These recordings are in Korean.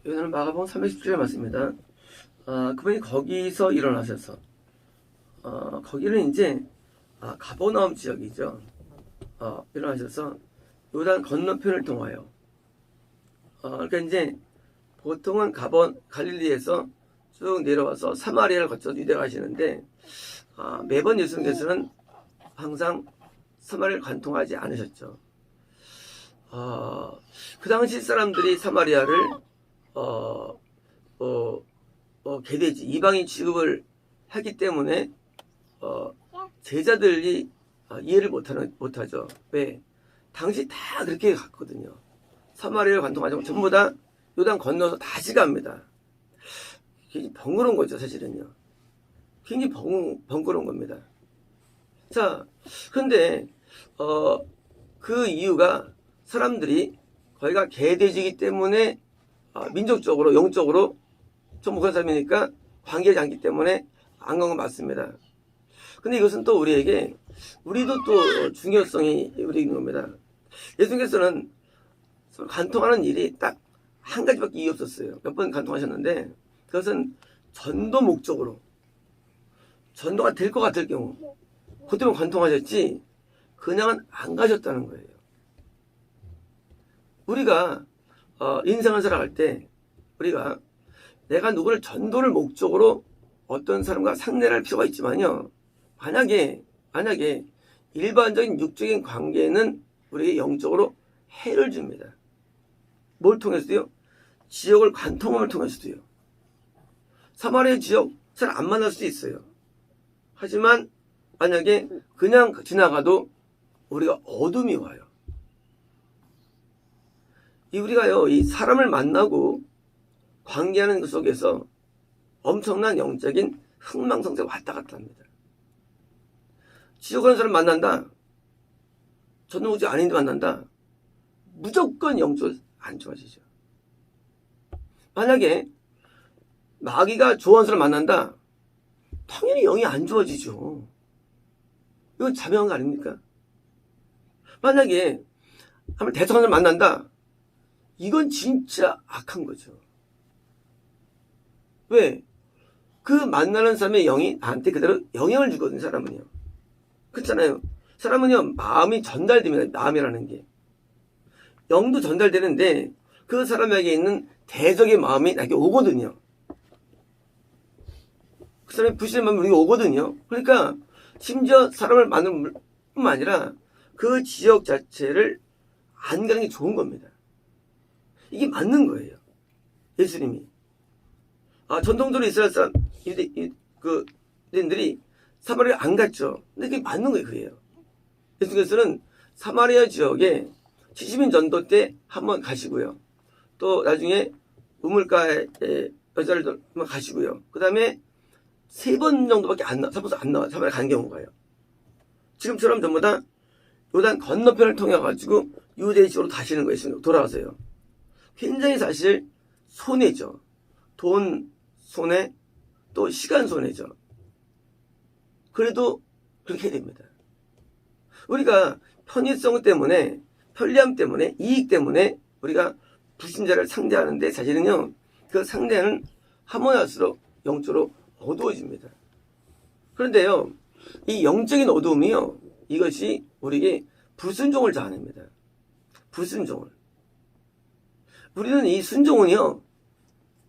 여기는 마가복음 317절 맞습니다. 그분이 거기서 일어나셔서 거기는 이제 가버나움 지역이죠. 일어나셔서 요단 건너편을 통하여 그러니까 이제 보통은 갈릴리에서 쭉 내려와서 사마리아를 거쳐 유대 가시는데 매번 예수님께서는 항상 사마리아를 관통하지 않으셨죠. 그 당시 사람들이 사마리아를 개돼지 이방인 취급을 하기 때문에 제자들이 이해를 못하죠. 왜? 당시 다 그렇게 갔거든요. 사마리아를 관통하자고 전부 다 요단 건너서 다시 갑니다. 굉장히 번거로운 거죠, 사실은요. 굉장히 번거로운 겁니다. 자, 그런데 그 이유가 사람들이 거기가 개돼지이기 때문에 민족적으로 영적으로 정복한 사람이니까 관계하지 않기 때문에 안 간 건 맞습니다. 근데 이것은 또 우리도 또 중요성이 우리 있는 겁니다. 예수님께서는 간통하는 일이 딱 한 가지밖에 이유 없었어요. 몇 번 간통하셨는데 그것은 전도 목적으로 전도가 될 것 같을 경우 그것 때문에 관통하셨지 그냥은 안 가셨다는 거예요. 우리가 인생을 살아갈 때 우리가 내가 누구를 전도를 목적으로 어떤 사람과 상대를 할 필요가 있지만요. 만약에 일반적인 육적인 관계는 우리에게 영적으로 해를 줍니다. 뭘 통해서도요? 지역을 관통함을 통해서도요. 사마리아 지역 잘 안 만날 수도 있어요. 하지만 만약에 그냥 지나가도 우리가 어둠이 와요. 우리가요, 이 사람을 만나고 관계하는 그 속에서 엄청난 영적인 흥망성쇠가 왔다 갔다 합니다. 지옥 가는 사람 만난다. 전도국지 아닌데 만난다. 무조건 영적으로 안 좋아지죠. 만약에 마귀가 좋아하는 사람 만난다. 당연히 영이 안 좋아지죠. 이건 자명한 거 아닙니까? 만약에 한번 대성한 사람 만난다. 이건 진짜 악한 거죠. 왜? 그 만나는 사람의 영이 나한테 그대로 영향을 주거든요, 사람은요. 그렇잖아요. 사람은요, 마음이 전달됩니다, 마음이라는 게. 영도 전달되는데, 그 사람에게 있는 대적의 마음이 나에게 오거든요. 그 사람의 불신의 마음이 우리에게 오거든요. 그러니까, 심지어 사람을 만날 뿐만 아니라, 그 지역 자체를 안 가는 게 좋은 겁니다. 이게 맞는 거예요. 예수님이. 전통적으로 이스라엘 사람, 유대인들이 사마리아 안 갔죠. 근데 그게 맞는 거예요, 그게요. 예수님께서는 사마리아 지역에 70인 전도 때 한번 가시고요. 또 나중에 우물가에 여자를 한번 가시고요. 그 다음에 3번 정도밖에 안 나와, 사마리아 간 경우가요. 지금처럼 전부 다 요단 건너편을 통해 가지고 유대 지역으로 가시는 거예요. 돌아가세요. 굉장히 사실 손해죠. 돈 손해, 또 시간 손해죠. 그래도 그렇게 해야 됩니다. 우리가 편의성 때문에, 편리함 때문에, 이익 때문에 우리가 불신자를 상대하는데 사실은요, 그 상대는 하면 할수록 영적으로 어두워집니다. 그런데요, 이 영적인 어두움이요, 이것이 우리에게 불순종을 자아냅니다. 불순종을. 우리는 이 순종은요,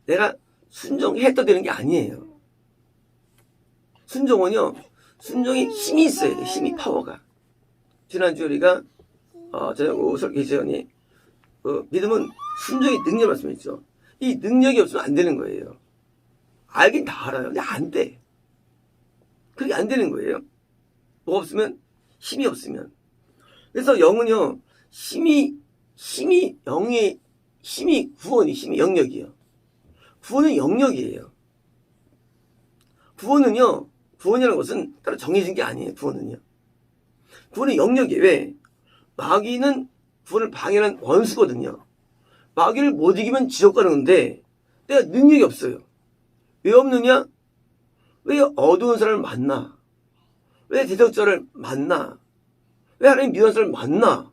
내가 순종했다 되는 게 아니에요. 순종은요, 순종이 힘이 있어야 돼, 힘이, 파워가. 지난주에 우리가, 저녁 오설 계시더니, 믿음은 순종의 능력 말씀했죠. 이 능력이 없으면 안 되는 거예요. 알긴 다 알아요. 근데 안 돼. 그렇게 안 되는 거예요. 뭐가 없으면, 힘이 없으면. 그래서 영은요, 힘이 영역이에요. 구원은 영역이에요. 구원이라는 것은 따로 정해진 게 아니에요. 구원은 영역이에요. 왜? 마귀는 구원을 방해하는 원수거든요. 마귀를 못 이기면 지옥 가는 건데 내가 능력이 없어요. 왜 없느냐? 왜 어두운 사람을 만나? 왜 대적자를 만나? 왜 하나님 미워하는 사람을 만나?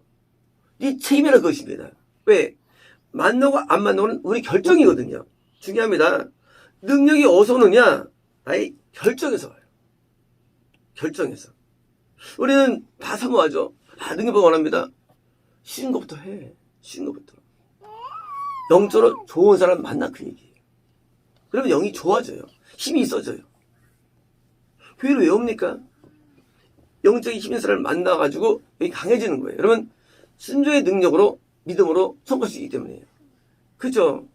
네 책임이라 그것입니다. 왜? 만나고 안 만나고는 우리 결정이거든요. 중요합니다. 능력이 어디서 오느냐? 나의 결정에서 와요. 결정에서. 우리는 다 사모하죠. 능력을 원합니다. 쉬운 것부터 해. 쉬운 것부터. 영적으로 좋은 사람 만나, 그 얘기예요. 그러면 영이 좋아져요. 힘이 있어져요. 교회를 왜 옵니까? 영적인 힘인 사람을 만나가지고 여기 강해지는 거예요. 여러분, 순종의 능력으로, 믿음으로 성공할 수 있기 때문이에요. 그죠?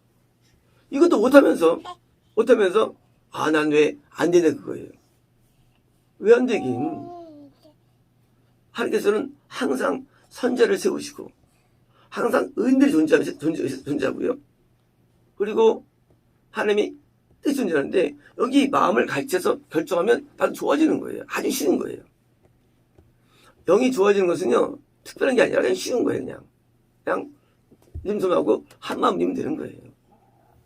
이것도 못하면서, 난 왜 안 되냐, 그거예요. 왜 안 되긴? 하나님께서는 항상 선자를 세우시고, 항상 의인들이 존재하고요. 그리고 하나님이 뜻이 존재하는데, 여기 마음을 같이해서 결정하면 나도 좋아지는 거예요. 아주 쉬운 거예요. 영이 좋아지는 것은요, 특별한 게 아니라 그냥 쉬운 거예요, 그냥 님섬하고 한마음이면 되는 거예요.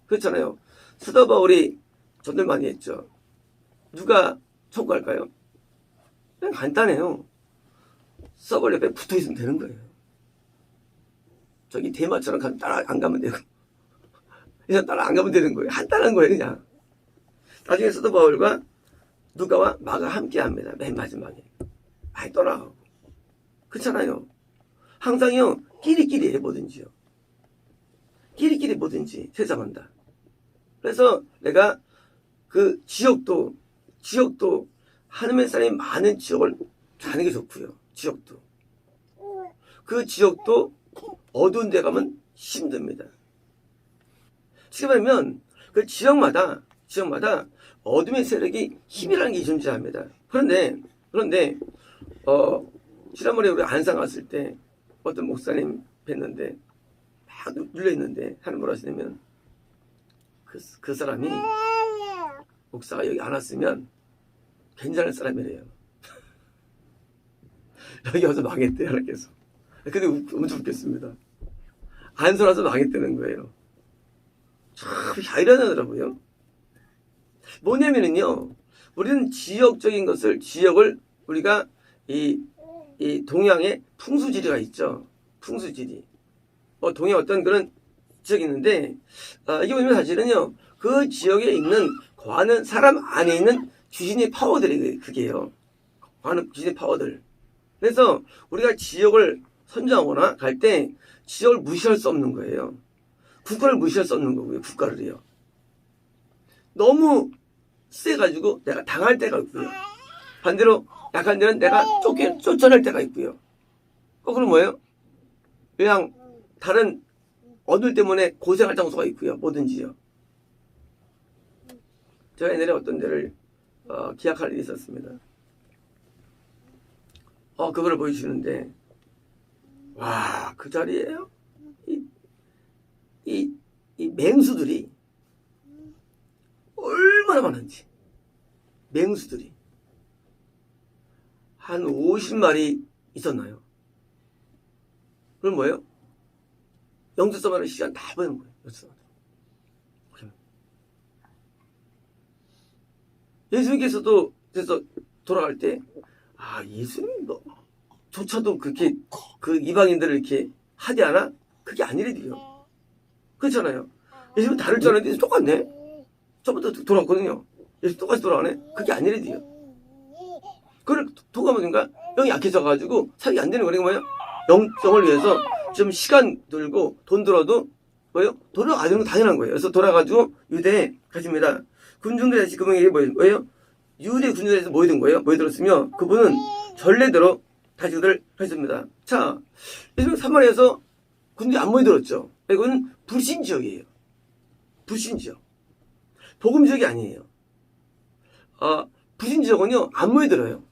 그렇잖아요. 사도 바울이 전도를 많이 했죠. 누가 청구할까요? 그냥 간단해요. 서벌 옆에 붙어 있으면 되는 거예요. 저기 대마처럼 따라 안 가면 되고, 그냥 따라 안 가면 되는 거예요. 간단한 거예요, 그냥. 나중에 사도 바울과 누가와 마가 함께 합니다. 맨 마지막에. 많이 떠나가고. 그렇잖아요. 항상요, 끼리끼리 해, 뭐든지요. 끼리끼리 뭐든지 세상한다. 그래서 내가 그 지역도 하나님의 사람이 많은 지역을 가는 게 좋고요. 지역도. 그 지역도 어두운 데 가면 힘듭니다. 쉽게 말하면 그 지역마다 어둠의 세력이 힘이라는 게 존재합니다. 그런데 지난번에 우리 안상 갔을 때 어떤 목사님 뵀는데 막 눌려있는데 하는 뭐라 하시냐면 그 사람이 목사가 여기 안 왔으면 괜찮을 사람이래요. 여기 와서 망했대, 하나님께서. 근데 엄청 웃겼습니다. 안서 와서 망했다는 거예요. 참 야이러하더라고요. 뭐냐면은요, 우리는 지역을 우리가 이 동양의 풍수지리가 있죠. 풍수지리. 동양 어떤 그런 지역이 있는데, 이게 뭐냐면 사실은요, 그 지역에 있는 거하는 사람 안에 있는 귀신의 파워들이 그게요. 거하는 귀신의 파워들. 그래서 우리가 지역을 선정하거나 갈 때 지역을 무시할 수 없는 거예요. 국가를 무시할 수 없는 거고요. 국가를요. 너무 세가지고 내가 당할 때가 있고요. 반대로 약한 데는 내가 쫓아낼 때가 있고요. 거꾸로 뭐예요? 그냥 다른 어둠 때문에 고생할 장소가 있고요. 뭐든지요. 제가 옛날에 어떤 데를 기약할 일이 있었습니다. 그거를 보여주시는데, 와, 그 자리에요? 이 맹수들이 얼마나 많은지. 맹수들이. 한 50마리 있었나요? 그럼 뭐예요? 영주서만의 시간 다 보는 거예요. 예수님께서도 그래서 돌아갈 때, 예수님 조차도 그렇게 그 이방인들을 이렇게 하지 않아? 그게 아니래요. 그렇잖아요. 예수님 다를 줄 알았는데 똑같네. 저부터 돌아왔거든요. 예수 똑같이 돌아가네. 그게 아니래요. 그걸 통과하니까 영이 약해져가지고 사역이 안 되는 거예요. 뭐예요? 영성을 위해서 좀 시간 들고 돈 들어도 뭐예요? 돌아가야 되는 건 당연한 거예요. 그래서 돌아가지고 유대에 가십니다. 군중들이 다시 그분에게 뭐예요? 유대 군중들에서 모이던 거예요. 모여들었으며 그분은 전례대로 다시 그들을 하셨습니다. 자, 요즘 사마리아에서 군중이 안 모여들었죠. 이건 불신 지역이에요. 불신 지역. 복음 지역이 아니에요. 불신 지역은요, 안 모여들어요.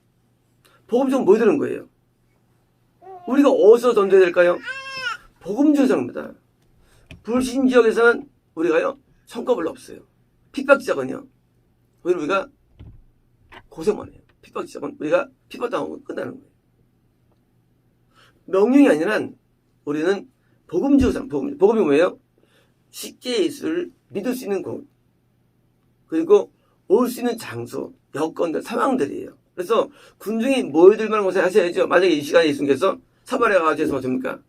복음 지역은 모여드는 거예요. 우리가 어디서 던져야 될까요? 복음 지역입니다. 불신 지역에서는 우리가요, 성과 별로 없어요. 핍박 지역은요, 오히려 우리가 고생만 해요. 핍박 지역은 우리가 핍박당하고 끝나는 거예요. 명령이 아니라 우리는 복음 지역상, 복음이 뭐예요? 쉽게 예수를 믿을 수 있는 곳, 그리고 올 수 있는 장소, 여건들, 상황들이에요. 그래서 군중이 모여들 만한 곳에 하셔야죠. 만약에 이 시간에 예수님께서 사마리아 가서 어떻습니까?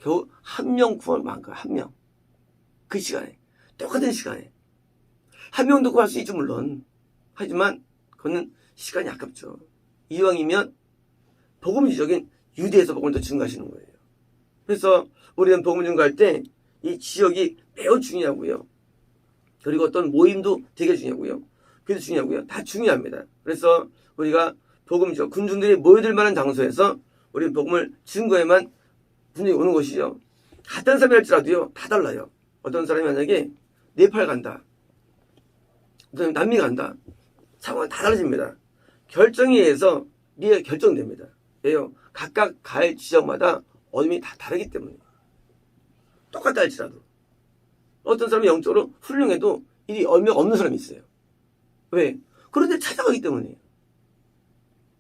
겨우 한 명 구원을 한 거야. 한 명. 그 시간에. 똑같은 시간에. 한 명도 구할 수 있죠, 물론. 하지만 그거는 시간이 아깝죠. 이왕이면 복음주적인 유대에서 복음을 더 증거하시는 거예요. 그래서 우리는 복음 증거할 때 이 지역이 매우 중요하고요. 그리고 어떤 모임도 되게 중요하고요. 그게 중요하고요. 다 중요합니다. 그래서 우리가 복음지역, 군중들이 모여들 만한 장소에서 우리는 복음을 증거에만 분명히 오는 것이죠. 같은 사람이 할지라도요, 다 달라요. 어떤 사람이 만약에 네팔 간다. 어떤 사람이 남미 간다. 상황은 다 달라집니다. 결정에 의해서 미래가 결정됩니다. 왜요? 각각 갈 지역마다 어둠이 다 다르기 때문에. 똑같다 할지라도. 어떤 사람이 영적으로 훌륭해도 일이 얼마 없는 사람이 있어요. 왜? 그런데 찾아가기 때문이에요.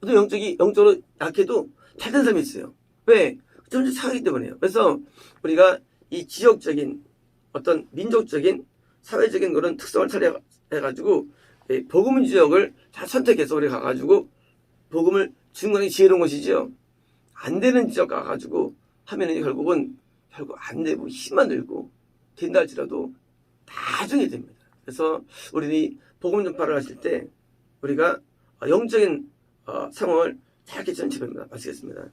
어떤 영적으로 약해도 잘된 사람이 있어요. 왜? 점점 찾아가기 때문이에요. 그래서 우리가 이 지역적인 어떤 민족적인 사회적인 그런 특성을 차려해가지고 복음 지역을 잘 선택해서 우리 가가지고 복음을 증거하기 지혜로운 것이지요. 안 되는 지역 가가지고 하면은 결국 안 되고 힘만 들고 된다 할지라도 나중에 됩니다. 그래서 우리는 복음 전파를 하실 때 우리가 영적인 상황을 잘 개선해 줍니다. 마치겠습니다.